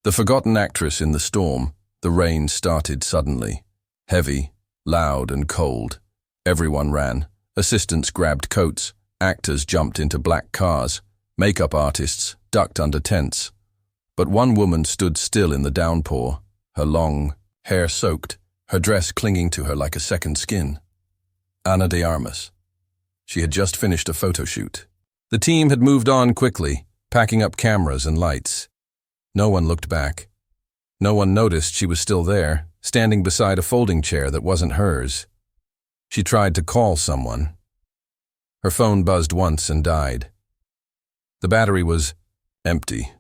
The forgotten actress in the storm. The rain started suddenly. Heavy, loud and cold. Everyone ran. Assistants grabbed coats. Actors jumped into black cars. Makeup artists ducked under tents. But one woman stood still in the downpour, her long hair soaked, her dress clinging to her like a second skin. Ana de Armas. She had just finished a photo shoot. The team had moved on quickly, packing up cameras and lights. No one looked back. No one noticed she was still there, standing beside a folding chair that wasn't hers. She tried to call someone. Her phone buzzed once and died. The battery was empty.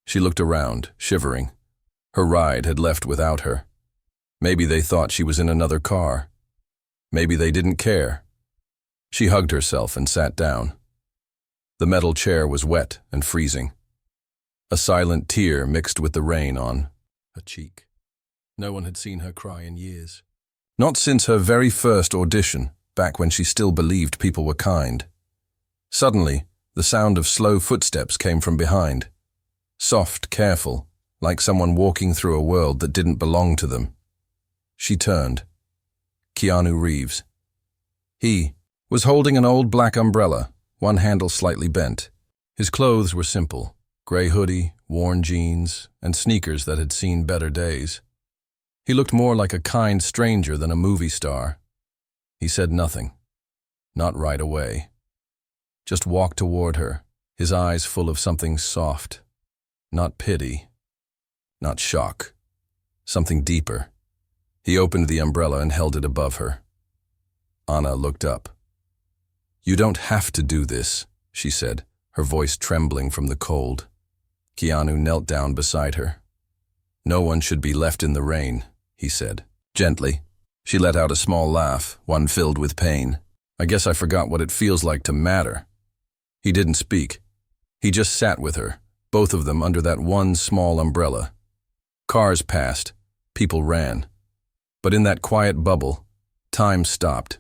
She looked around, shivering. Her ride had left without her. Maybe they thought she was in another car. Maybe they didn't care. She hugged herself and sat down. The metal chair was wet and freezing. A silent tear mixed with the rain on her cheek. No one had seen her cry in years. Not since her very first audition, back when she still believed people were kind. Suddenly, the sound of slow footsteps came from behind. Soft, careful, like someone walking through a world that didn't belong to them. She turned. Keanu Reeves. He was holding an old black umbrella, one handle slightly bent. His clothes were simple. Gray hoodie, worn jeans, and sneakers that had seen better days. He looked more like a kind stranger than a movie star. He said nothing. Not right away. Just walked toward her, his eyes full of something soft. Not pity. Not shock. Something deeper. He opened the umbrella and held it above her. Ana looked up. "You don't have to do this," she said, her voice trembling from the cold. Keanu knelt down beside her. "No one should be left in the rain," he said. Gently, she let out a small laugh, one filled with pain. "I guess I forgot what it feels like to matter." He didn't speak. He just sat with her, both of them under that one small umbrella. Cars passed, people ran. But in that quiet bubble, time stopped.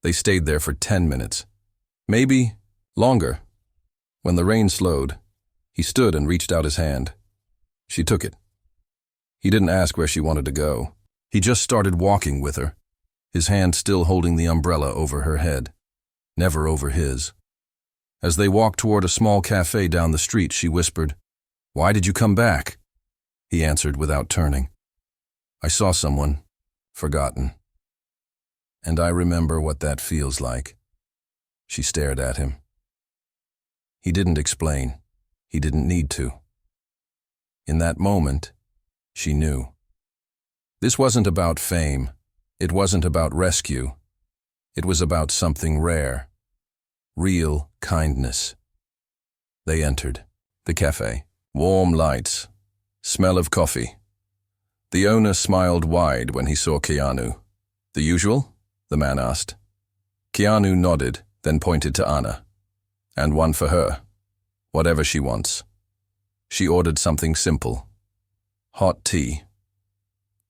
They stayed there for 10 minutes. Maybe longer. When the rain slowed, he stood and reached out his hand. She took it. He didn't ask where she wanted to go. He just started walking with her, his hand still holding the umbrella over her head, never over his. As they walked toward a small cafe down the street, she whispered, "Why did you come back?" He answered without turning. "I saw someone, forgotten. And I remember what that feels like." She stared at him. He didn't explain. He didn't need to. In that moment, she knew. This wasn't about fame. It wasn't about rescue. It was about something rare. Real kindness. They entered the cafe. Warm lights. Smell of coffee. The owner smiled wide when he saw Keanu. "The usual?" the man asked. Keanu nodded, then pointed to Ana. "And one for her. Whatever she wants." She ordered something simple. Hot tea.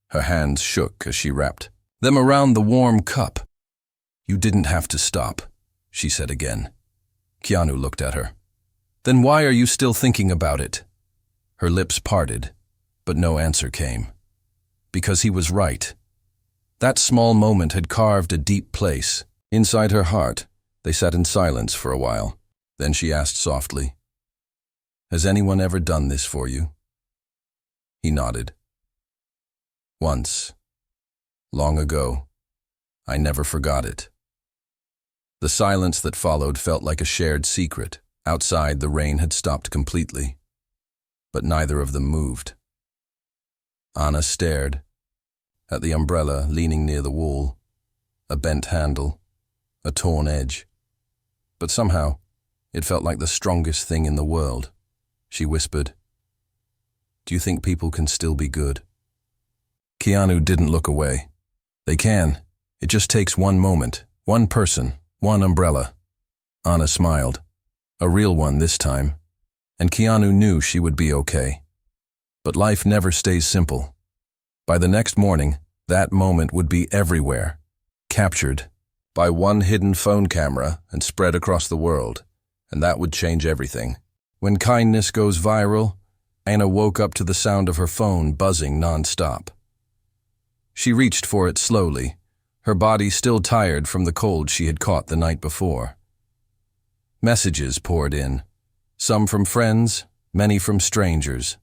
Her hands shook as she wrapped them around the warm cup. "You didn't have to stop," she said again. Keanu looked at her. "Then why are you still thinking about it?" Her lips parted, but no answer came. Because he was right. That small moment had carved a deep place. Inside her heart, they sat in silence for a while. Then she asked softly, "Has anyone ever done this for you?" He nodded. "Once. Long ago. I never forgot it." The silence that followed felt like a shared secret. Outside, the rain had stopped completely. But neither of them moved. Ana stared at the umbrella leaning near the wall, a bent handle, a torn edge. But somehow, it felt like the strongest thing in the world. She whispered, "Do you think people can still be good?" Keanu didn't look away. "They can. It just takes one moment, one person, one umbrella." Ana smiled. A real one this time. And Keanu knew she would be okay. But life never stays simple. By the next morning, that moment would be everywhere, captured by one hidden phone camera and spread across the world, and that would change everything. When kindness goes viral, Anna woke up to the sound of her phone buzzing non-stop. She reached for it slowly, her body still tired from the cold she had caught the night before. Messages poured in, some from friends, many from strangers.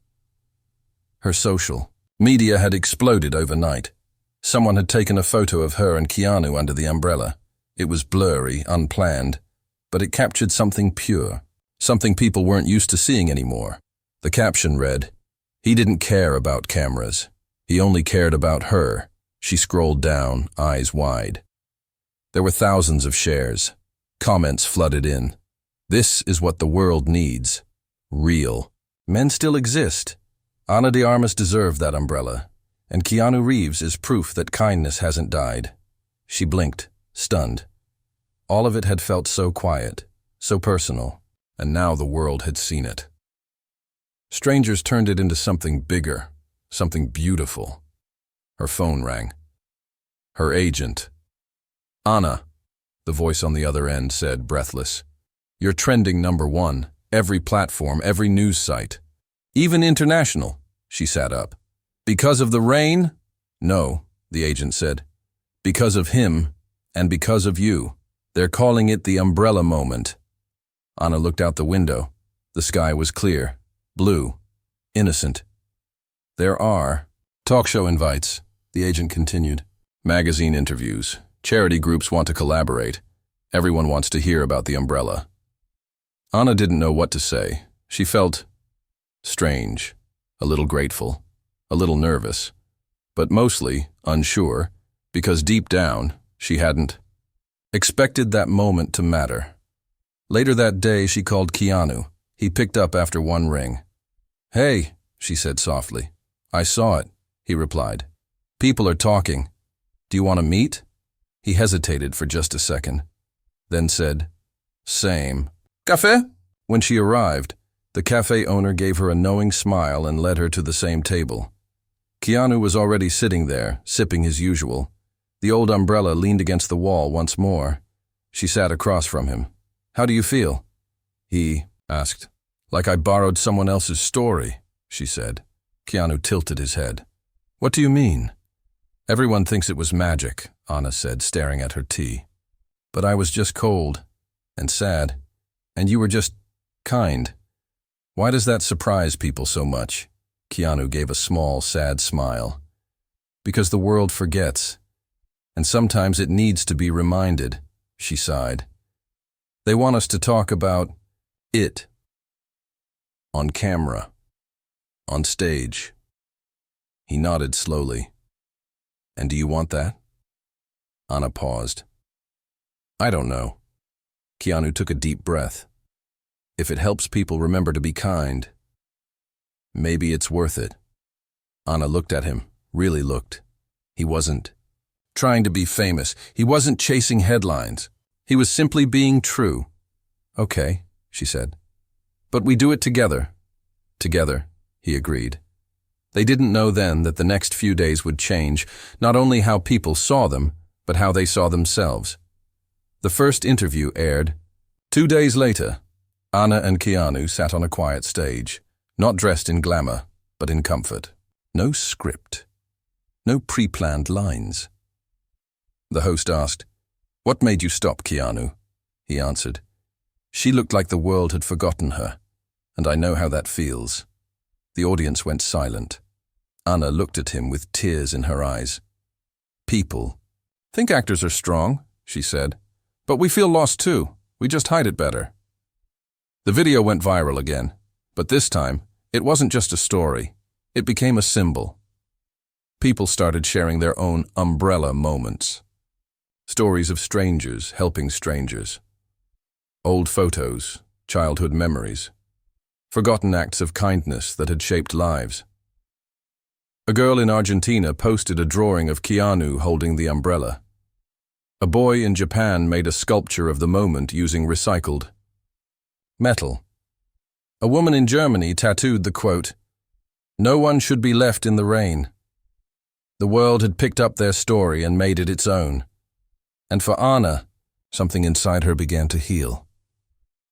Her social media had exploded overnight. Someone had taken a photo of her and Keanu under the umbrella. It was blurry, unplanned, but it captured something pure, something people weren't used to seeing anymore. The caption read, "He didn't care about cameras. He only cared about her." She scrolled down, eyes wide. There were thousands of shares. Comments flooded in. This is what the world needs. Real. Men still exist. Ana de Armas deserved that umbrella, and Keanu Reeves is proof that kindness hasn't died. She blinked, stunned. All of it had felt so quiet, so personal, and now the world had seen it. Strangers turned it into something bigger, something beautiful. Her phone rang. Her agent. "Ana," the voice on the other end said, breathless. "You're trending #1, every platform, every news site. Even international." She sat up. "Because of the rain?" "No," the agent said. "Because of him, and because of you. They're calling it the umbrella moment." Ana looked out the window. The sky was clear, blue, innocent. "There are talk show invites," the agent continued. "Magazine interviews. Charity groups want to collaborate. Everyone wants to hear about the umbrella." Ana didn't know what to say. She felt strange, a little grateful, a little nervous, but mostly unsure, because deep down she hadn't expected that moment to matter. Later that day she called Keanu. He picked up after one ring. "Hey," she said softly. "I saw it," he replied. "People are talking. Do you want to meet?" He hesitated for just a second, then said, "Same." "Café?" When she arrived, the cafe owner gave her a knowing smile and led her to the same table. Keanu was already sitting there, sipping his usual. The old umbrella leaned against the wall once more. She sat across from him. "How do you feel?" he asked. "Like I borrowed someone else's story," she said. Keanu tilted his head. "What do you mean?" "Everyone thinks it was magic," Ana said, staring at her tea. "But I was just cold and sad, and you were just kind. Why does that surprise people so much?" Keanu gave a small, sad smile. "Because the world forgets, and sometimes it needs to be reminded," she sighed. "They want us to talk about it. On camera. On stage." He nodded slowly. "And do you want that?" Ana paused. "I don't know." Keanu took a deep breath. "If it helps people remember to be kind, maybe it's worth it." Ana looked at him, really looked. He wasn't trying to be famous. He wasn't chasing headlines. He was simply being true. "Okay," she said. "But we do it together." "Together," he agreed. They didn't know then that the next few days would change, not only how people saw them, but how they saw themselves. The first interview aired. 2 days later, Ana and Keanu sat on a quiet stage, not dressed in glamour, but in comfort. No script. No pre-planned lines. The host asked, "What made you stop, Keanu?" He answered, "She looked like the world had forgotten her, and I know how that feels." The audience went silent. Ana looked at him with tears in her eyes. "People think actors are strong," she said, "but we feel lost too. We just hide it better." The video went viral again, but this time, it wasn't just a story. It became a symbol. People started sharing their own umbrella moments. Stories of strangers helping strangers. Old photos, childhood memories. Forgotten acts of kindness that had shaped lives. A girl in Argentina posted a drawing of Keanu holding the umbrella. A boy in Japan made a sculpture of the moment using recycled metal. A woman in Germany tattooed the quote, "No one should be left in the rain." The world had picked up their story and made it its own. And for Ana, something inside her began to heal.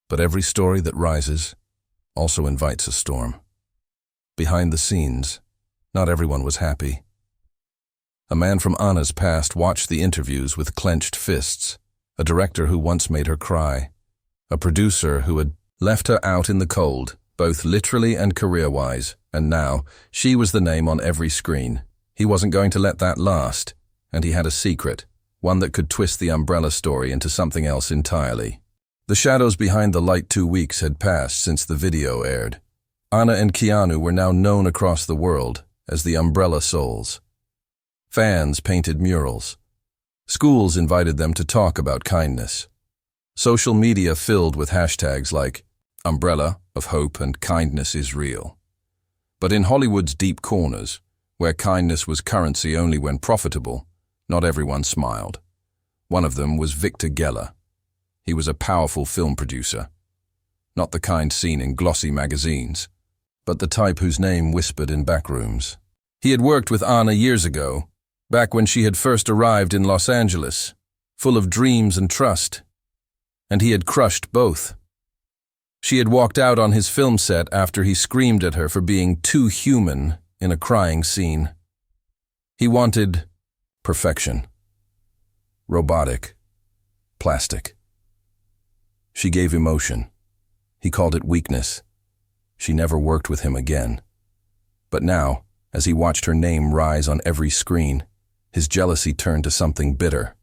But every story that rises also invites a storm. Behind the scenes, not everyone was happy. A man from Anna's past watched the interviews with clenched fists, a director who once made her cry, a producer who had left her out in the cold, both literally and career-wise, and now she was the name on every screen. He wasn't going to let that last, and he had a secret, one that could twist the Umbrella story into something else entirely. The shadows behind the light 2 weeks had passed since the video aired. Anna and Keanu were now known across the world as the Umbrella Souls. Fans painted murals. Schools invited them to talk about kindness. Social media filled with hashtags like Umbrella of Hope and Kindness is Real. But in Hollywood's deep corners, where kindness was currency only when profitable, not everyone smiled. One of them was Victor Geller. He was a powerful film producer. Not the kind seen in glossy magazines, but the type whose name whispered in backrooms. He had worked with Anna years ago, back when she had first arrived in Los Angeles, full of dreams and trust. And he had crushed both. She had walked out on his film set after he screamed at her for being too human in a crying scene. He wanted perfection. Robotic. Plastic. She gave emotion. He called it weakness. She never worked with him again. But now, as he watched her name rise on every screen, his jealousy turned to something bitter.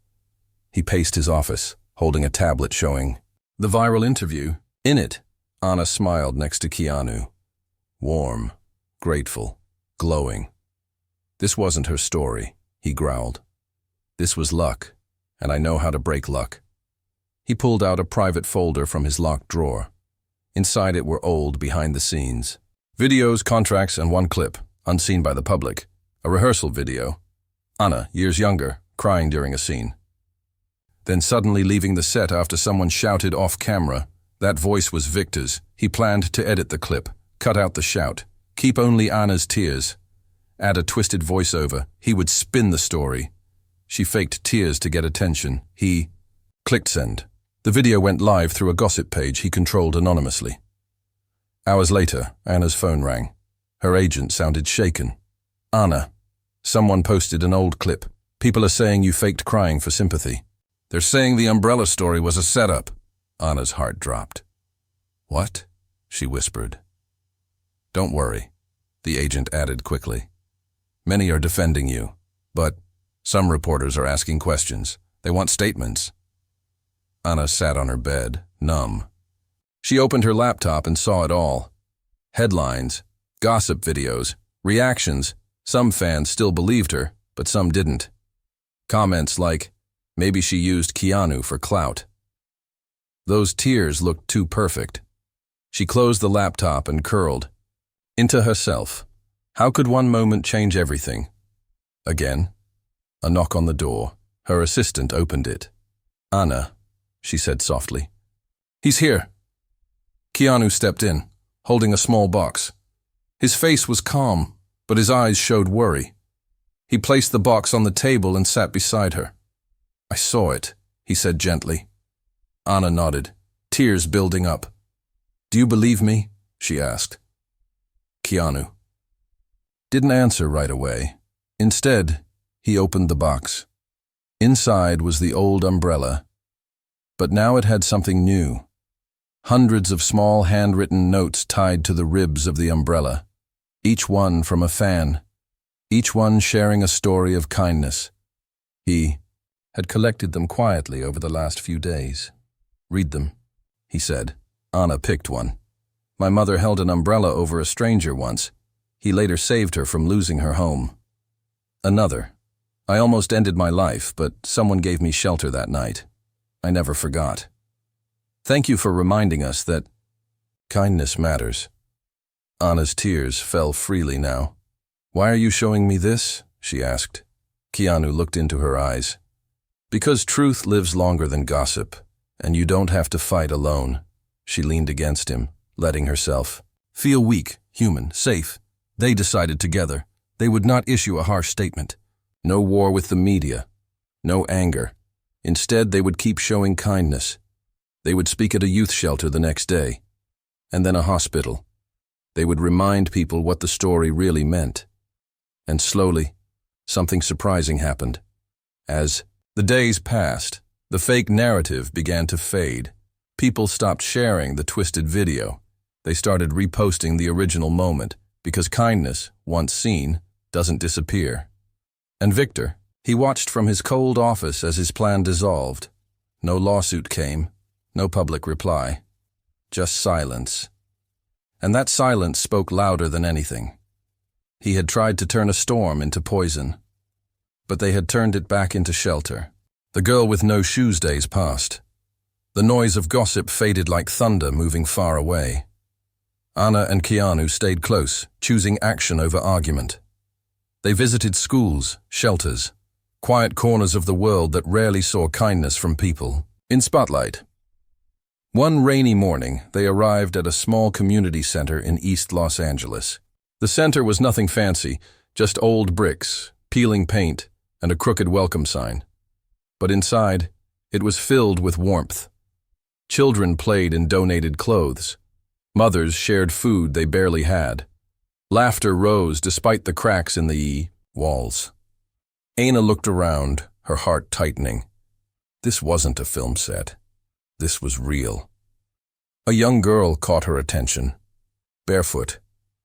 He paced his office, holding a tablet showing the viral interview. In it, Anna smiled next to Keanu. Warm, grateful, glowing. This wasn't her story, he growled. This was luck, and I know how to break luck. He pulled out a private folder from his locked drawer. Inside it were old behind-the-scenes videos, contracts, and one clip, unseen by the public. A rehearsal video. Anna, years younger, crying during a scene. Then suddenly leaving the set after someone shouted off camera. That voice was Victor's. He planned to edit the clip, cut out the shout, keep only Anna's tears. Add a twisted voiceover. He would spin the story. She faked tears to get attention. He clicked send. The video went live through a gossip page he controlled anonymously. Hours later, Anna's phone rang. Her agent sounded shaken. Anna, someone posted an old clip. People are saying you faked crying for sympathy. They're saying the Umbrella story was a setup. Anna's heart dropped. What? She whispered. Don't worry, the agent added quickly. Many are defending you, but some reporters are asking questions. They want statements. Anna sat on her bed, numb. She opened her laptop and saw it all. Headlines, gossip videos, reactions. Some fans still believed her, but some didn't. Comments like, maybe she used Keanu for clout. Those tears looked too perfect. She closed the laptop and curled into herself. How could one moment change everything? Again, a knock on the door. Her assistant opened it. Anna, she said softly. He's here. Keanu stepped in, holding a small box. His face was calm, but his eyes showed worry. He placed the box on the table and sat beside her. I saw it, he said gently. Anna nodded, tears building up. Do you believe me? She asked. Keanu didn't answer right away. Instead, he opened the box. Inside was the old umbrella, but now it had something new. Hundreds of small handwritten notes tied to the ribs of the umbrella, each one from a fan, each one sharing a story of kindness. He had collected them quietly over the last few days. Read them, he said. Anna picked one. My mother held an umbrella over a stranger once. He later saved her from losing her home. Another. I almost ended my life, but someone gave me shelter that night. I never forgot. Thank you for reminding us that kindness matters. Anna's tears fell freely now. Why are you showing me this? She asked. Keanu looked into her eyes. Because truth lives longer than gossip, and you don't have to fight alone. She leaned against him, letting herself feel weak, human, safe. They decided together. They would not issue a harsh statement. No war with the media. No anger. Instead, they would keep showing kindness. They would speak at a youth shelter the next day, and then a hospital, They would remind people what the story really meant. And slowly, something surprising happened. As the days passed, the fake narrative began to fade. People stopped sharing the twisted video. They started reposting the original moment, because kindness, once seen, doesn't disappear. And Victor, he watched from his cold office as his plan dissolved. No lawsuit came, no public reply, just silence. And that silence spoke louder than anything. He had tried to turn a storm into poison, but they had turned it back into shelter. The girl with no shoes days passed. The noise of gossip faded like thunder moving far away. Anna and Keanu stayed close, choosing action over argument. They visited schools, shelters, quiet corners of the world that rarely saw kindness from people. In spotlight. One rainy morning, they arrived at a small community center in East Los Angeles. The center was nothing fancy, just old bricks, peeling paint, and a crooked welcome sign. But inside, it was filled with warmth. Children played in donated clothes. Mothers shared food they barely had. Laughter rose despite the cracks in the walls. Anna looked around, her heart tightening. This wasn't a film set. This was real. A young girl caught her attention. Barefoot.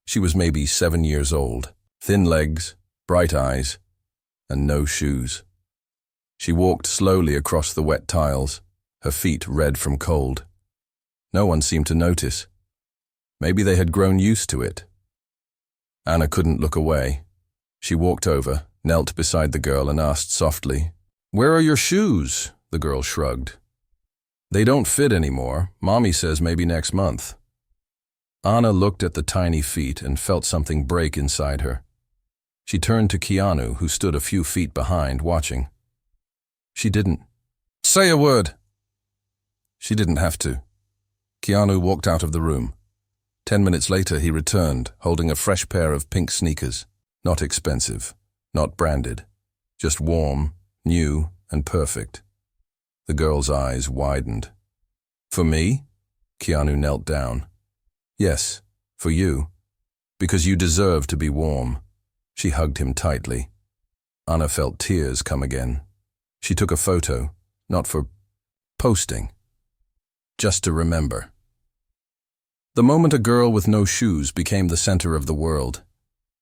She was maybe 7 years old. Thin legs, bright eyes, and no shoes. She walked slowly across the wet tiles, her feet red from cold. No one seemed to notice. Maybe they had grown used to it. Anna couldn't look away. She walked over, knelt beside the girl and asked softly, "Where are your shoes?" The girl shrugged. "They don't fit anymore. Mommy says maybe next month." Anna looked at the tiny feet and felt something break inside her. She turned to Keanu, who stood a few feet behind, watching. She didn't say a word. She didn't have to. Keanu walked out of the room. 10 minutes later, he returned, holding a fresh pair of pink sneakers. Not expensive, not branded, just warm, new, and perfect. The girl's eyes widened. "For me?" Keanu knelt down. "Yes, for you. Because you deserve to be warm." She hugged him tightly. Anna felt tears come again. She took a photo, not for posting, just to remember. The moment a girl with no shoes became the center of the world,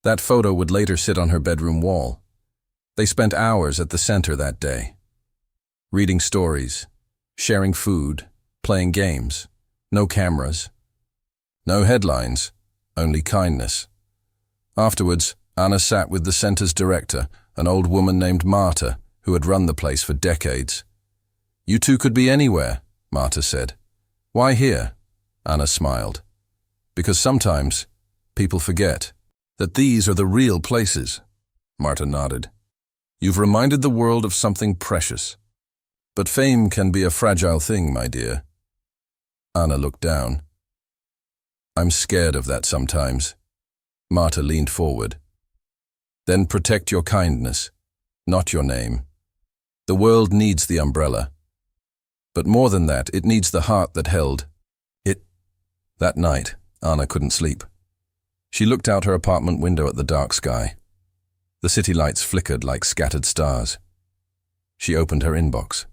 that photo would later sit on her bedroom wall. They spent hours at the center that day, reading stories, sharing food, playing games. No cameras, no headlines, only kindness. Afterwards, Anna sat with the center's director, an old woman named Marta, who had run the place for decades. "You two could be anywhere," Marta said. "Why here?" Anna smiled. "Because sometimes people forget that these are the real places." Marta nodded. "You've reminded the world of something precious. But fame can be a fragile thing, my dear." Anna looked down. "I'm scared of that sometimes." Marta leaned forward. "Then protect your kindness, not your name. The world needs the umbrella. But more than that, it needs the heart that held it." That night, Anna couldn't sleep. She looked out her apartment window at the dark sky. The city lights flickered like scattered stars. She opened her inbox.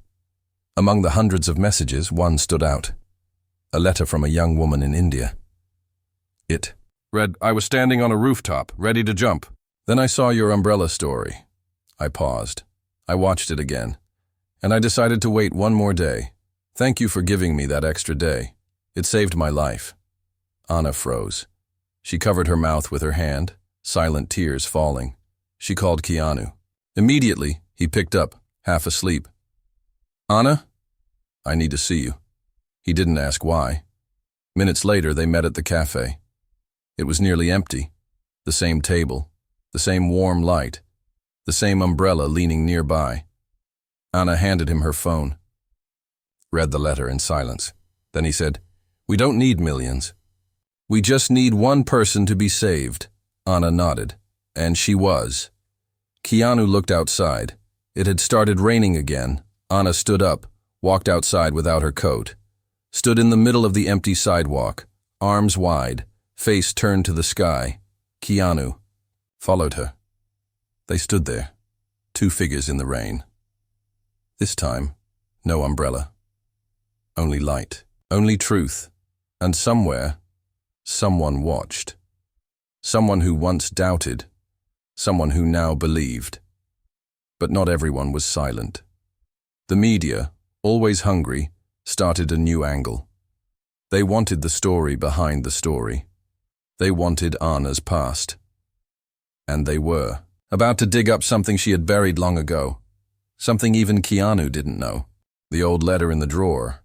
Among the hundreds of messages, one stood out. A letter from a young woman in India. It read, "I was standing on a rooftop, ready to jump. Then I saw your umbrella story." I paused. I watched it again. And I decided to wait one more day. Thank you for giving me that extra day. It saved my life. Anna froze. She covered her mouth with her hand, silent tears falling. She called Keanu. Immediately, he picked up, half asleep. "Anna? I need to see you." He didn't ask why. Minutes later, they met at the cafe. It was nearly empty. The same table, the same warm light, the same umbrella leaning nearby. Anna handed him her phone. Read the letter in silence. Then he said, "We don't need millions. We just need one person to be saved." Anna nodded, and she was. Keanu looked outside. It had started raining again. Anna stood up, walked outside without her coat, stood in the middle of the empty sidewalk, arms wide, face turned to the sky. Keanu followed her. They stood there, two figures in the rain. This time, no umbrella. Only light, only truth, and somewhere, someone watched. Someone who once doubted, someone who now believed. But not everyone was silent. The media, always hungry, started a new angle. They wanted the story behind the story. They wanted Anna's past. And they were about to dig up something she had buried long ago, something even Keanu didn't know. The old letter in the drawer.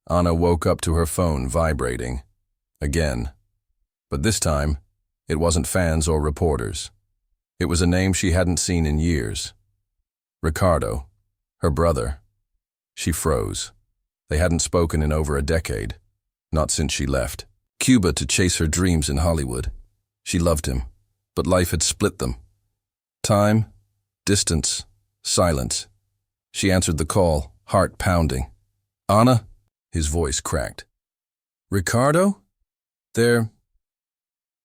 Anna woke up to her phone vibrating. Again. But this time, it wasn't fans or reporters. It was a name she hadn't seen in years. Ricardo, her brother. She froze. They hadn't spoken in over a decade, not since she left Cuba to chase her dreams in Hollywood. She loved him, but life had split them. Time, distance, silence. She answered the call, heart pounding. Anna? His voice cracked. Ricardo?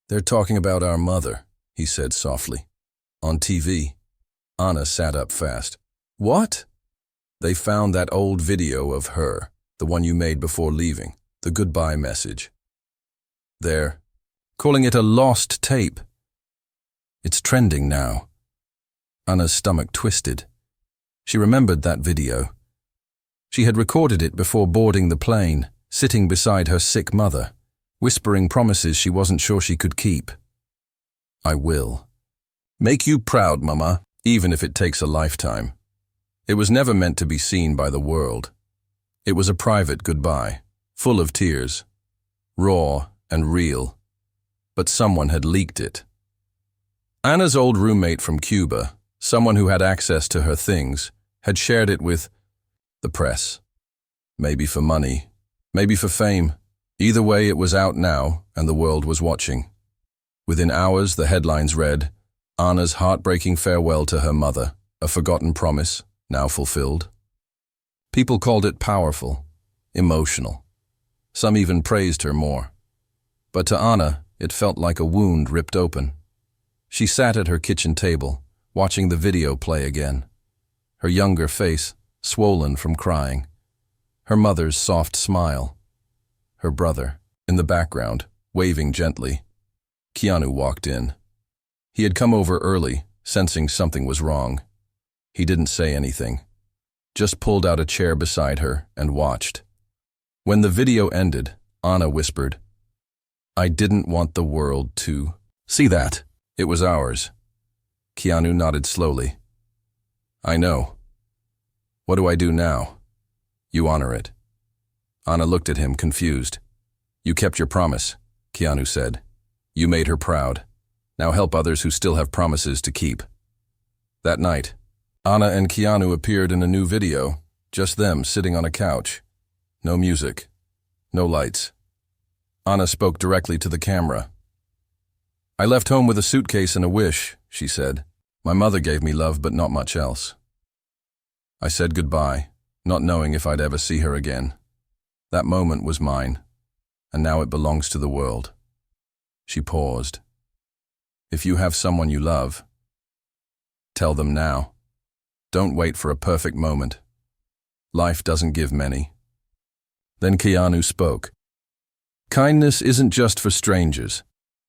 They're talking about our mother, he said softly. On TV. Anna sat up fast. What? They found that old video of her, the one you made before leaving, the goodbye message. They're calling it a lost tape. It's trending now. Anna's stomach twisted. She remembered that video. She had recorded it before boarding the plane, sitting beside her sick mother, whispering promises she wasn't sure she could keep. I will. Make you proud, Mama, even if it takes a lifetime. It was never meant to be seen by the world. It was a private goodbye, full of tears, raw and real. But someone had leaked it. Anna's old roommate from Cuba, someone who had access to her things, had shared it with the press. Maybe for money, maybe for fame. Either way, it was out now, and the world was watching. Within hours, the headlines read, Anna's heartbreaking farewell to her mother, a forgotten promise, now fulfilled. People called it powerful, emotional. Some even praised her more. But to Anna, it felt like a wound ripped open. She sat at her kitchen table, watching the video play again. Her younger face, swollen from crying. Her mother's soft smile. Her brother, in the background, waving gently. Keanu walked in. He had come over early, sensing something was wrong. He didn't say anything, just pulled out a chair beside her and watched. When the video ended, Anna whispered, I didn't want the world to see that. It was ours. Keanu nodded slowly. I know. What do I do now? You honor it. Anna looked at him, confused. You kept your promise, Keanu said. You made her proud. Now help others who still have promises to keep. That night, Anna and Keanu appeared in a new video, just them sitting on a couch. No music, no lights. Anna spoke directly to the camera. I left home with a suitcase and a wish, she said. My mother gave me love, but not much else. I said goodbye, not knowing if I'd ever see her again. That moment was mine, and now it belongs to the world. She paused. If you have someone you love, tell them now. Don't wait for a perfect moment. Life doesn't give many. Then Keanu spoke. Kindness isn't just for strangers.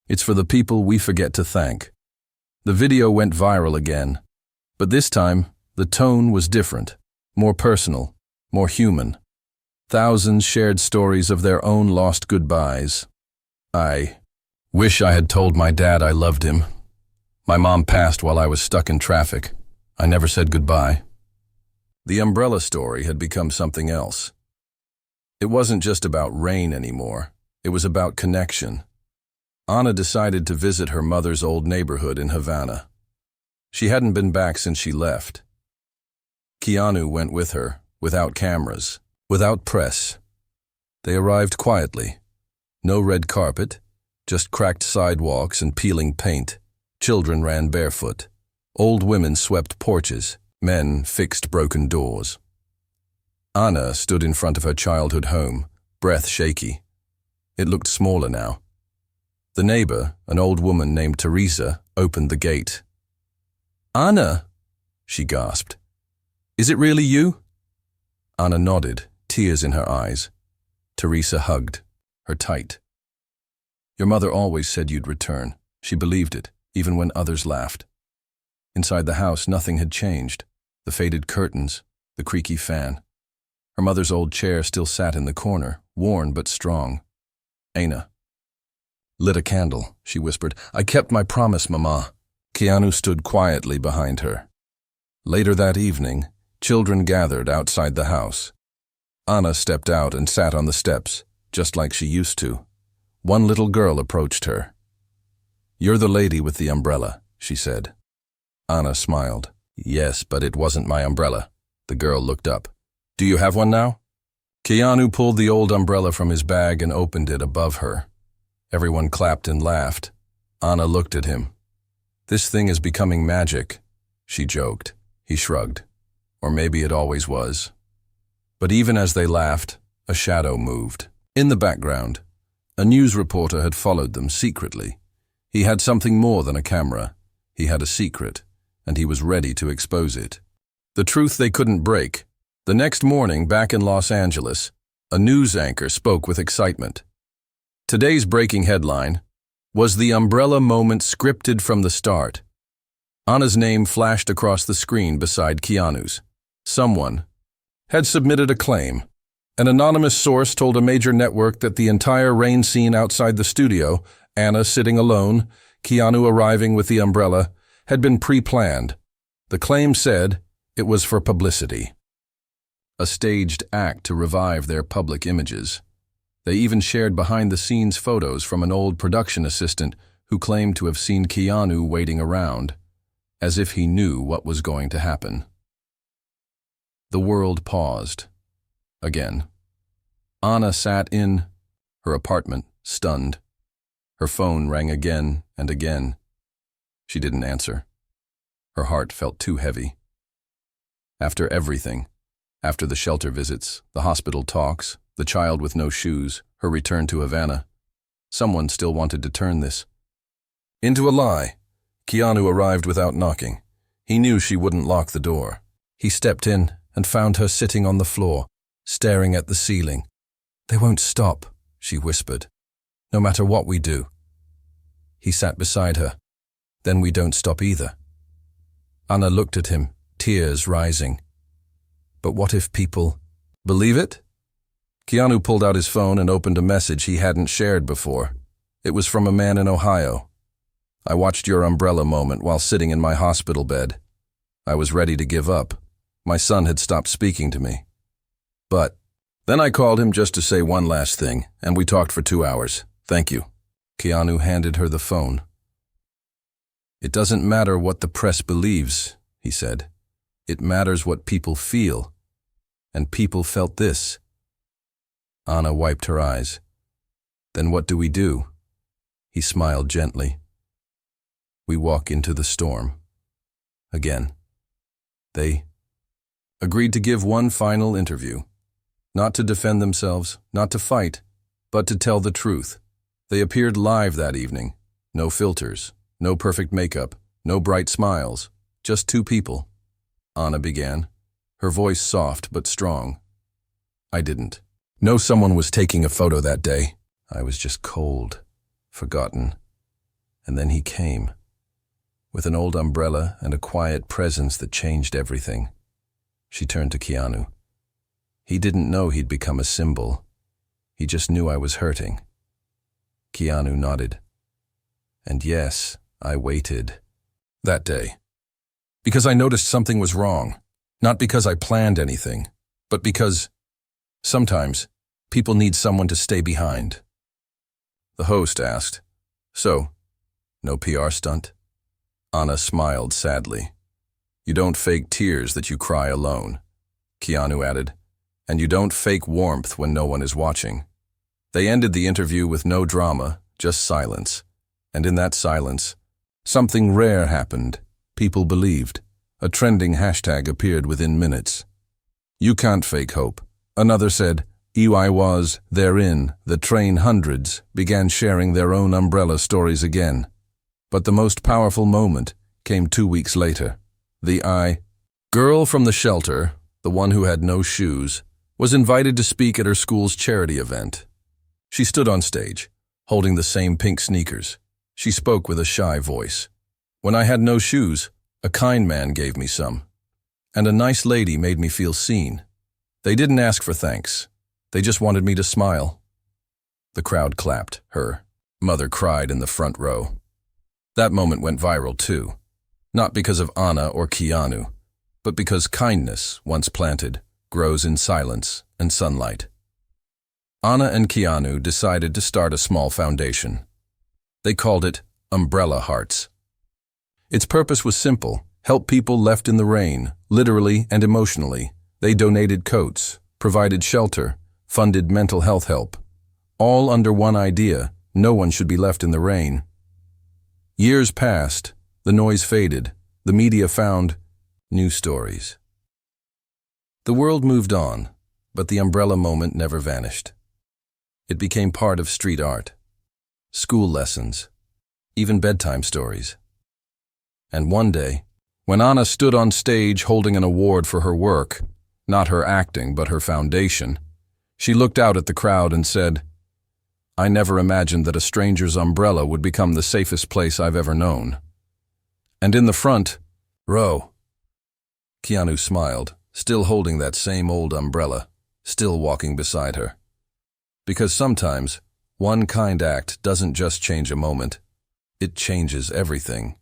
It's for the people we forget to thank. The video went viral again, but this time, the tone was different, more personal, more human. Thousands shared stories of their own lost goodbyes. I wish I had told my dad I loved him. My mom passed while I was stuck in traffic. I never said goodbye. The umbrella story had become something else. It wasn't just about rain anymore. It was about connection. Anna decided to visit her mother's old neighborhood in Havana. She hadn't been back since she left. Keanu went with her, without cameras, without press. They arrived quietly. No red carpet, just cracked sidewalks and peeling paint. Children ran barefoot. Old women swept porches. Men fixed broken doors. Anna stood in front of her childhood home, breath shaky. It looked smaller now. The neighbor, an old woman named Teresa, opened the gate. "Anna," she gasped. "Is it really you?" Anna nodded, tears in her eyes. Teresa hugged her tight. "Your mother always said you'd return." She believed it, even when others laughed. Inside the house, nothing had changed. The faded curtains, the creaky fan. Her mother's old chair still sat in the corner, worn but strong. Anna lit a candle, she whispered. "I kept my promise, Mama." Keanu stood quietly behind her. Later that evening, children gathered outside the house. Anna stepped out and sat on the steps, just like she used to. One little girl approached her. "You're the lady with the umbrella," she said. Anna smiled. "Yes, but it wasn't my umbrella." The girl looked up. "Do you have one now?" Keanu pulled the old umbrella from his bag and opened it above her. Everyone clapped and laughed. Anna looked at him. "This thing is becoming magic," she joked. He shrugged. Or maybe it always was. But even as they laughed, a shadow moved. In the background, a news reporter had followed them secretly. He had something more than a camera. He had a secret, and he was ready to expose it. The truth they couldn't break. The next morning, back in Los Angeles, a news anchor spoke with excitement. Today's breaking headline was "The Umbrella Moment Scripted from the Start." Anna's name flashed across the screen beside Keanu's. Someone had submitted a claim. An anonymous source told a major network that the entire rain scene outside the studio, Anna sitting alone, Keanu arriving with the umbrella, had been pre-planned. The claim said it was for publicity. A staged act to revive their public images. They even shared behind-the-scenes photos from an old production assistant who claimed to have seen Keanu waiting around, as if he knew what was going to happen. The world paused. Again. Anna sat in her apartment, stunned. Her phone rang again and again. She didn't answer. Her heart felt too heavy. After everything, after the shelter visits, the hospital talks, the child with no shoes, her return to Havana, someone still wanted to turn this into a lie. Keanu arrived without knocking. He knew she wouldn't lock the door. He stepped in and found her sitting on the floor, staring at the ceiling. "They won't stop," she whispered, "no matter what we do." He sat beside her. "Then we don't stop either." Anna looked at him, tears rising. "But what if people believe it?" Keanu pulled out his phone and opened a message he hadn't shared before. It was from a man in Ohio. "I watched your umbrella moment while sitting in my hospital bed. I was ready to give up. My son had stopped speaking to me. But then I called him just to say one last thing, and we talked for 2 hours. Thank you." Keanu handed her the phone. "It doesn't matter what the press believes," he said. "It matters what people feel. And people felt this." Anna wiped her eyes. "Then what do we do?" He smiled gently. "We walk into the storm." Again. They agreed to give one final interview. Not to defend themselves, not to fight, but to tell the truth. They appeared live that evening. No filters, no perfect makeup, no bright smiles. Just two people. Anna began, her voice soft but strong. "I didn't know someone was taking a photo that day. I was just cold, forgotten. And then he came, with an old umbrella and a quiet presence that changed everything." She turned to Keanu. "He didn't know he'd become a symbol. He just knew I was hurting." Keanu nodded. "And yes, I waited that day. Because I noticed something was wrong. Not because I planned anything, but because sometimes people need someone to stay behind." The host asked, "So, no PR stunt?" Anna smiled sadly. "You don't fake tears that you cry alone," Keanu added. "And you don't fake warmth when no one is watching." They ended the interview with no drama, just silence. And in that silence, something rare happened. People believed. A trending hashtag appeared within minutes. "You can't fake hope." Another said, EY therein, the train hundreds began sharing their own umbrella stories again. But the most powerful moment came 2 weeks later. The girl from the shelter, the one who had no shoes, was invited to speak at her school's charity event. She stood on stage, holding the same pink sneakers. She spoke with a shy voice. When I had no shoes, a kind man gave me some. And a nice lady made me feel seen. They didn't ask for thanks. They just wanted me to smile. The crowd clapped. Her mother cried in the front row. That moment went viral too. Not because of Anna or Keanu, but because kindness, once planted, grows in silence and sunlight. Anna and Keanu decided to start a small foundation. They called it Umbrella Hearts. Its purpose was simple: help people left in the rain, literally and emotionally. They donated coats, provided shelter, funded mental health help. All under one idea: no one should be left in the rain. Years passed, the noise faded, the media found new stories. The world moved on, but the umbrella moment never vanished. It became part of street art, school lessons, even bedtime stories. And one day, when Anna stood on stage holding an award for her work, not her acting but her foundation, she looked out at the crowd and said, "I never imagined that a stranger's umbrella would become the safest place I've ever known." And in the front row, Keanu smiled, still holding that same old umbrella, still walking beside her. Because sometimes, one kind act doesn't just change a moment, it changes everything.